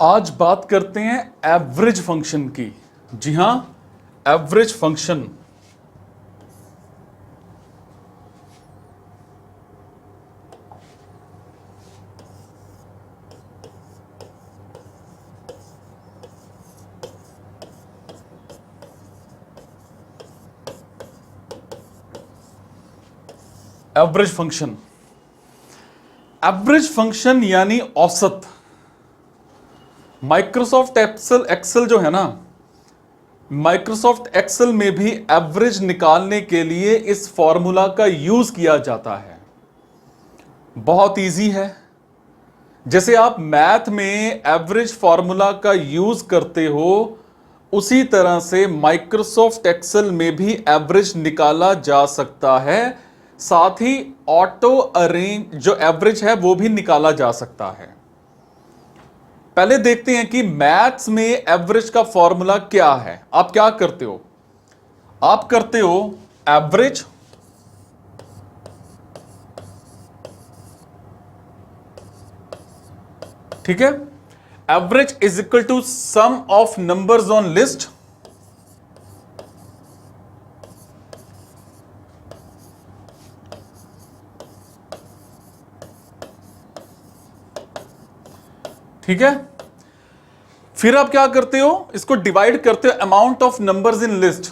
आज बात करते हैं एवरेज फंक्शन की। जी हां, average function. Average function, average function यानी औसत। माइक्रोसॉफ्ट एक्सेल जो है ना, माइक्रोसॉफ्ट एक्सेल में भी एवरेज निकालने के लिए इस फॉर्मूला का यूज किया जाता है। बहुत इजी है। जैसे आप मैथ में एवरेज फॉर्मूला का यूज करते हो, उसी तरह से माइक्रोसॉफ्ट एक्सेल में भी एवरेज निकाला जा सकता है। साथ ही ऑटो अरेंज जो एवरेज है वो भी निकाला जा सकता है। पहले देखते हैं कि मैथ्स में एवरेज का फॉर्मूला क्या है। आप क्या करते हो? आप करते हो एवरेज ठीक है, average is equal to sum of numbers on list ठीक है। फिर आप क्या करते हो? इसको डिवाइड करते हो amount of numbers in list.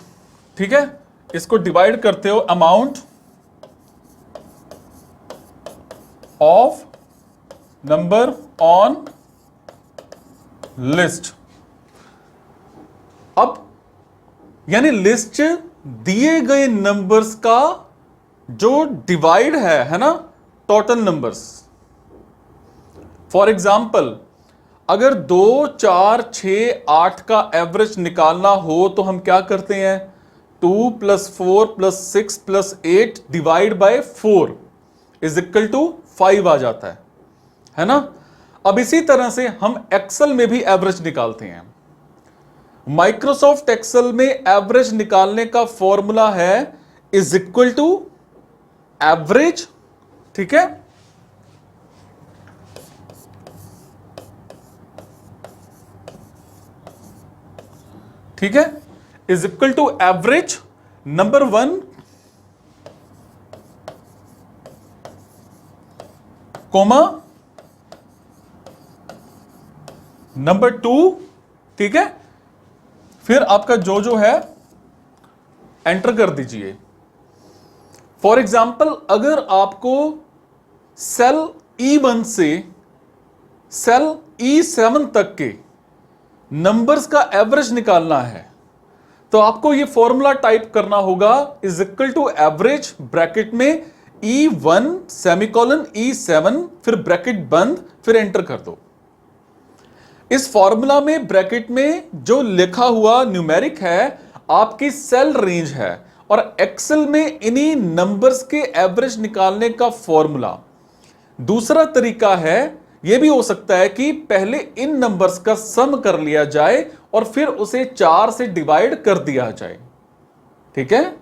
ठीक है, इसको डिवाइड करते हो amount of number on list. अब यानी लिस्ट दिए गए नंबर्स का जो डिवाइड है ना, टोटल नंबर्स। फॉर एग्जाम्पल, अगर 2, 4, 6, 8 का एवरेज निकालना हो तो हम क्या करते हैं? 2 + 4 + 6 + 8 divide by 4 is equal to 5 आ जाता है ना। अब इसी तरह से हम एक्सेल में भी एवरेज निकालते हैं। माइक्रोसॉफ्ट एक्सेल में एवरेज निकालने का फॉर्मूला है इज इक्वल टू एवरेज, ठीक है, ठीक है, is equal to average number 1 comma number 2, ठीक है। फिर आपका जो है एंटर कर दीजिए। फॉर एग्जाम्पल, अगर आपको सेल E1 से सेल E7 तक के नंबर्स का एवरेज निकालना है तो आपको यह फॉर्मूला टाइप करना होगा is equal to average bracket में E1 सेमीकोलन E7, फिर ब्रैकेट बंद, फिर एंटर कर दो। इस फॉर्मूला में ब्रैकेट में जो लिखा हुआ न्यूमेरिक है आपकी सेल रेंज है, और एक्सेल में इन्हीं नंबर्स के एवरेज निकालने का फॉर्मूला। दूसरा तरीका है, यह भी हो सकता है कि पहले इन नंबर्स का सम कर लिया जाए और फिर उसे 4 से डिवाइड कर दिया जाए। ठीक है।